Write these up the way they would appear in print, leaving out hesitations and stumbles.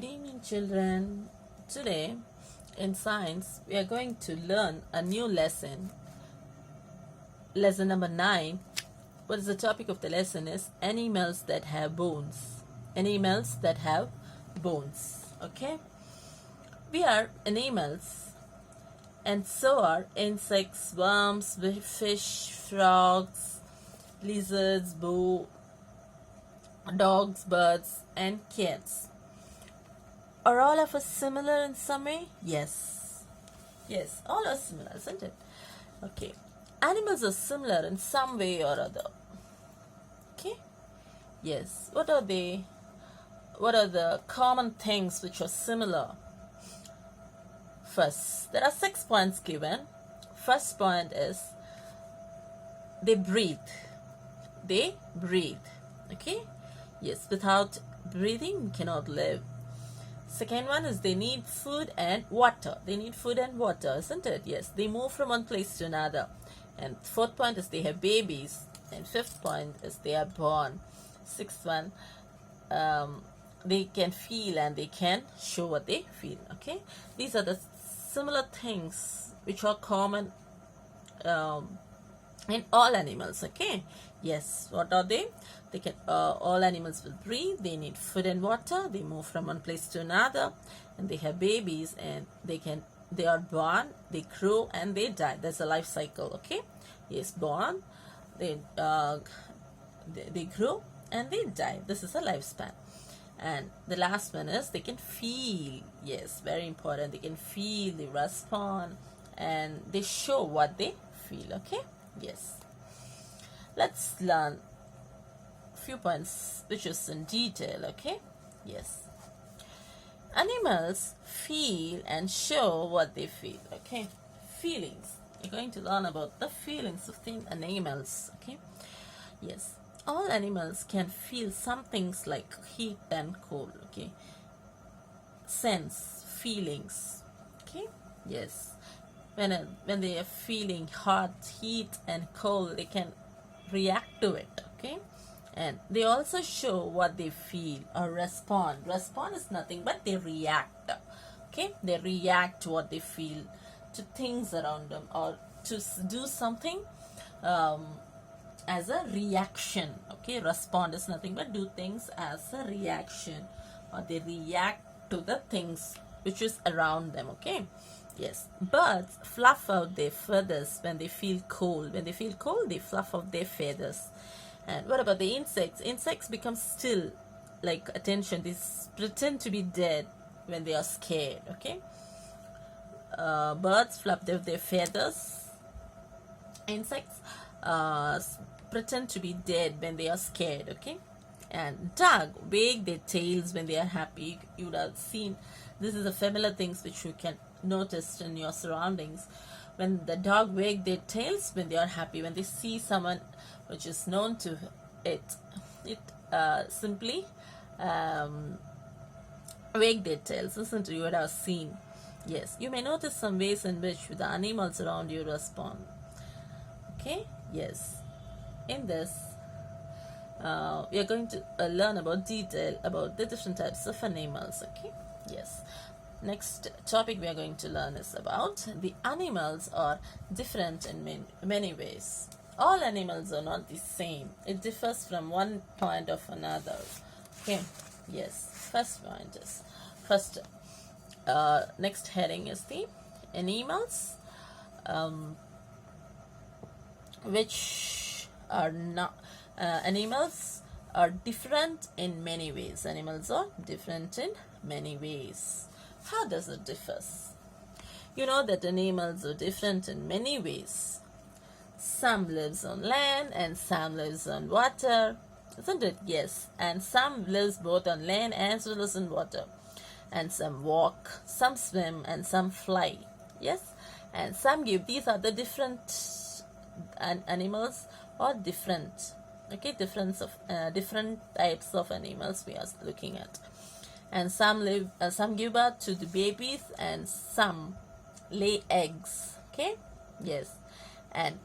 Good evening, children. Today in science we are going to learn a new lesson number 9. What is the topic of the lesson is animals that have bones. Animals that have bones. Okay, we are animals, and so are insects, worms, fish, frogs, lizards, dogs, birds, and cats. Are all of us similar in some way? Yes. Yes, all are similar, isn't it? Okay. Animals are similar in some way or other. Okay? Yes. What are they? What are the common things which are similar? First, there are 6 points given. First point is they breathe. They breathe. Okay? Yes, without breathing, we cannot live. Second one is they need food and water. They need food and water, isn't it? Yes, they move from one place to another. And fourth point is they have babies. And fifth point is they are born. Sixth one, they can feel and they can show what they feel. Okay, these are the similar things which are common in all animals. Okay, yes, what are they? They can all animals will breathe, they need food and water, they move from one place to another, and they have babies, and they are born, they grow, and they die. That's a life cycle. Okay, yes, born, they grow and they die. This is a lifespan. And the last one is they can feel. Yes, very important. They can feel, they respond, and they show what they feel. Okay, yes, let's learn few points which is in detail. Okay, yes, animals feel and show what they feel. Okay, feelings, you're going to learn about the feelings of animals. Okay, yes, all animals can feel some things like heat and cold. Okay, sense feelings. Okay, yes, when they are feeling hot, heat and cold, they can react to it. Okay, and they also show what they feel or respond. Respond is nothing but they react. Okay, they react to what they feel, to things around them, or to do something as a reaction. Okay, respond is nothing but do things as a reaction, or they react to the things which is around them. Okay, yes, birds fluff out their feathers when they feel cold. When they feel cold, they fluff out their feathers. And what about the insects? Insects become still, like attention. They pretend to be dead when they are scared. Okay. Birds fluff their feathers. Insects pretend to be dead when they are scared. Okay. And duck wag their tails when they are happy. You would have seen, this is a familiar things which you can notice in your surroundings. When the dog wag their tails when they are happy, when they see someone which is known to it simply wag their tails, isn't it? You would have seen. Yes, you may notice some ways in which the animals around you respond. Okay, yes, in this we are going to learn about detail about the different types of animals. Okay, yes, next topic we are going to learn is about the animals are different in many ways. All animals are not the same. It differs from one point of another. Okay, yes, next heading is the animals which are not animals are different in many ways. Animals are different in many ways. How does it differ? You know that animals are different in many ways. Some lives on land and some lives on water, isn't it? Yes, and some lives both on land as well as in water. And some walk, some swim, and some fly. Yes, and some give. These are the different animals or different. Okay, difference of different types of animals we are looking at. And some give birth to the babies, and some lay eggs. Okay, yes, and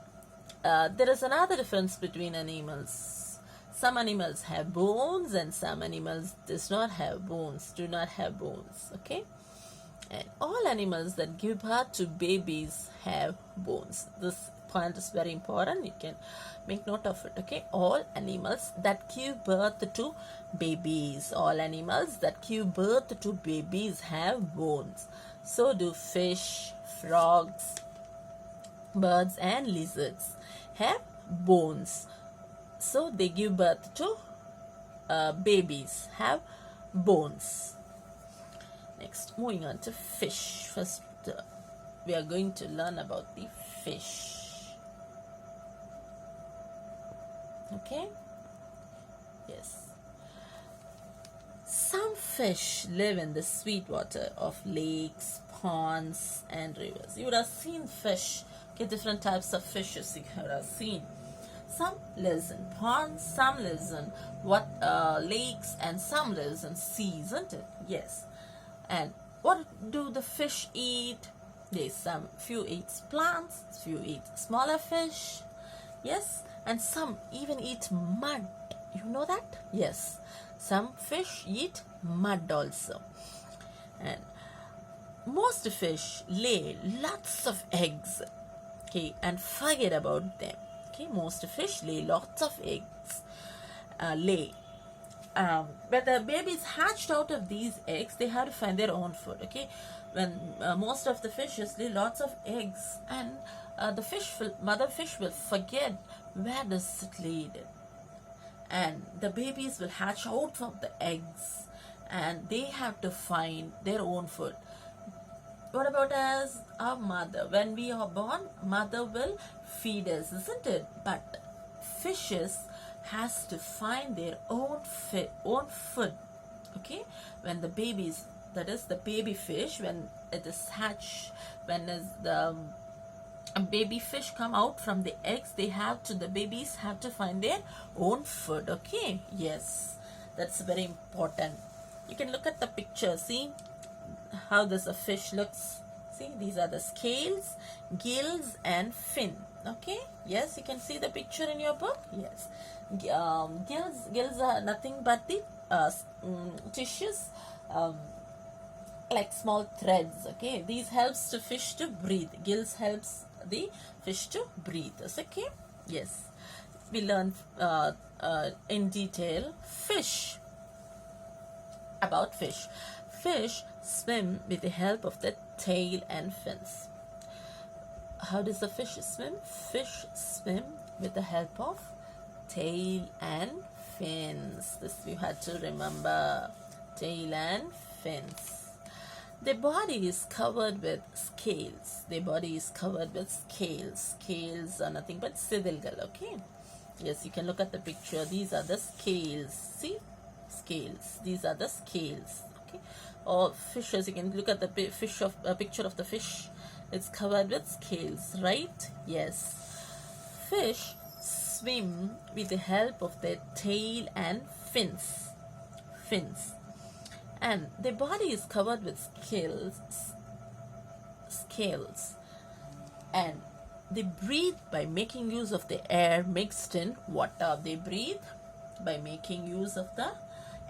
there is another difference between animals. Some animals have bones and some animals do not have bones. Okay, and all animals that give birth to babies have bones. This point is very important. You can make note of it. Okay, all animals that give birth to babies, have bones. So do fish, frogs, birds and lizards have bones. So they give birth to babies, have bones. Next, moving on to fish. First, we are going to learn about the fish. Okay? Yes. Some fish live in the sweet water of lakes, ponds, and rivers. You would have seen fish, okay, different types of fishes you would have seen. Some lives in ponds, some lives in lakes, and some lives in seas, isn't it? Yes. And what do the fish eat? Few eat plants, few eat smaller fish. Yes, and some even eat mud. You know that? Yes. Some fish eat mud also. And most fish lay lots of eggs. Okay, and forget about them. Okay, most fish lay lots of eggs. When the babies hatched out of these eggs, they had to find their own food. Okay, when most of the fishes lay lots of eggs, and the mother fish will forget where does it laid it, and the babies will hatch out of the eggs, and they have to find their own food. What about us, our mother? When we are born, mother will feed us, isn't it? But fishes has to find their own food. Okay, when the babies, that is the baby fish, when it is hatched, when is the baby fish come out from the eggs, the babies have to find their own food. Okay, yes, that's very important. You can look at the picture. See how this a fish looks. See, these are the scales, gills, and fin. Okay, yes, you can see the picture in your book. Yes, gills are nothing but the tissues, like small threads. Okay, these helps the fish to breathe. Gills helps the fish to breathe. Okay, yes, we learn in detail about fish. Fish swim with the help of the tail and fins. How does the fish swim? Fish swim with the help of tail and fins. This you had to remember. Tail and fins. Their body is covered with scales. Scales are nothing but sidilgal. Okay. Yes, you can look at the picture. These are the scales. See? Scales. These are the scales. Okay. Or fishes. You can look at the picture of the fish. It's covered with scales, right? Yes. Fish swim with the help of their tail and fins. And their body is covered with scales. And they breathe by making use of the air mixed in water. They breathe by making use of the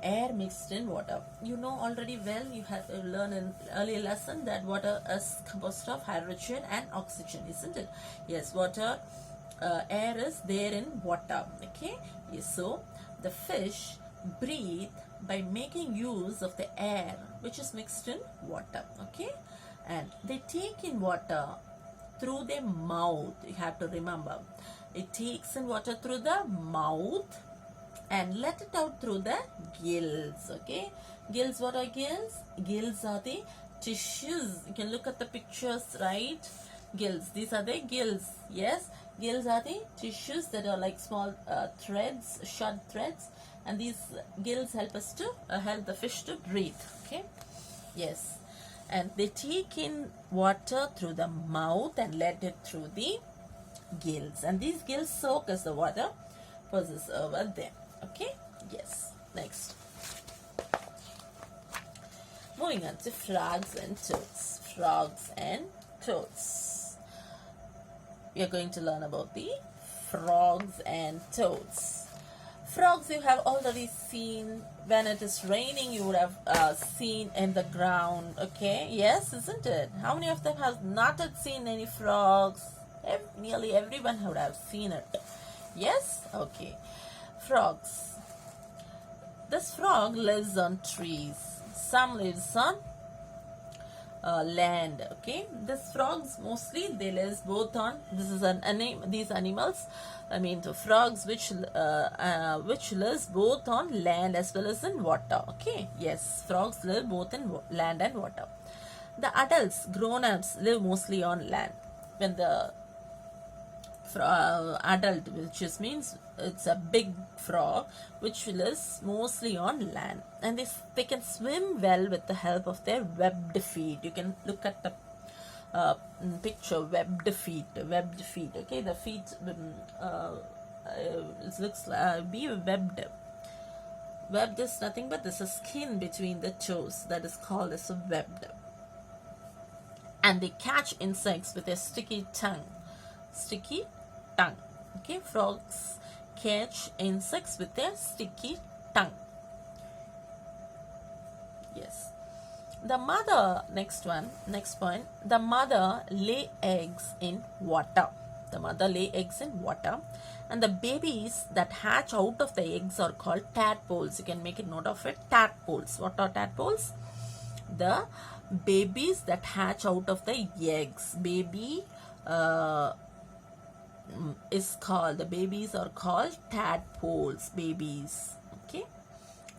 air mixed in water. You know already well, you have learned in earlier lesson that water is composed of hydrogen and oxygen, isn't it? Yes, water, air is there in water. Okay, yes, so the fish breathe by making use of the air which is mixed in water. Okay, and they take in water through their mouth. You have to remember, it takes in water through the mouth and let it out through the gills. Okay, gills. What are gills? Gills are the tissues. You can look at the pictures, right? Gills, these are the gills. Yes, gills are the tissues that are like small threads, short threads, and these gills help us to help the fish to breathe. Okay, yes, and they take in water through the mouth and let it through the gills, and these gills soak as the water passes over them. Okay, yes. Next, moving on to frogs and toads. We are going to learn about the frogs and toads. Frogs you have already seen. When it is raining, you would have seen in the ground. Okay, yes, isn't it? How many of them have not yet seen any frogs? Nearly everyone would have seen it. Yes, okay. Frogs. This frog lives on trees. Some lives on land. Okay, these frogs mostly they live both on. This is these animals. I mean, the frogs which lives both on land as well as in water. Okay, yes, frogs live both in land and water. The adults, grown-ups, live mostly on land. When the adult, which just means it's a big frog which lives mostly on land, and they can swim well with the help of their webbed feet. You can look at the picture, webbed feet. Okay, the feet it looks like be webbed. Webbed is nothing but this is skin between the toes that is called as a webbed. And they catch insects with a sticky tongue. Okay, frogs catch insects with their sticky tongue. Yes. The mother, next point, the mother lay eggs in water. The mother lay eggs in water, and the babies that hatch out of the eggs are called tadpoles. You can make a note of it, tadpoles. What are tadpoles? The babies that hatch out of the eggs. The babies are called tadpoles, babies. Okay,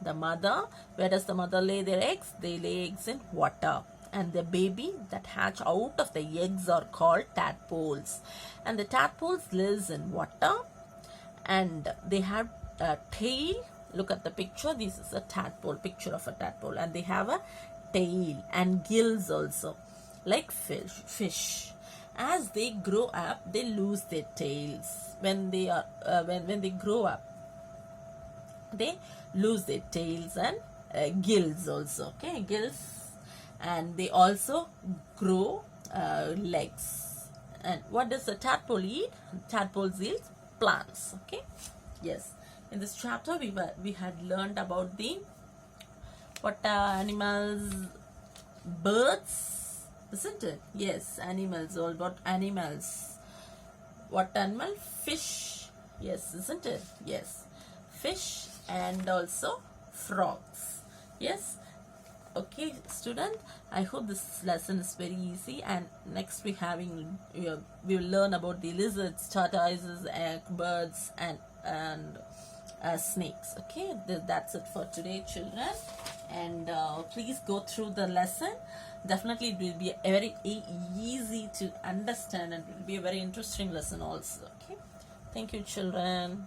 the mother, where does the mother lay their eggs? They lay eggs in water, and the baby that hatch out of the eggs are called tadpoles. And the tadpoles lives in water, and they have a tail. Look at the picture. This is a tadpole, picture of a tadpole, and they have a tail and gills also, like fish. As they grow up, they lose their tails. When they are when they grow up, they lose their tails and gills also. Okay, gills, and they also grow legs. And what does a tadpole eat? Tadpoles eat plants. Okay, yes. In this chapter, we had learned about the animals, birds. Isn't it? Yes, animals, all about animals. What animal? Fish. Yes, isn't it? Yes, fish and also frogs. Yes. Okay, student, I hope this lesson is very easy, and next we will learn about the lizards, tortoises, birds, and snakes. Okay, that's it for today, children, and please go through the lesson. Definitely it will be a very easy to understand, and it will be a very interesting lesson also. Okay, thank you, children.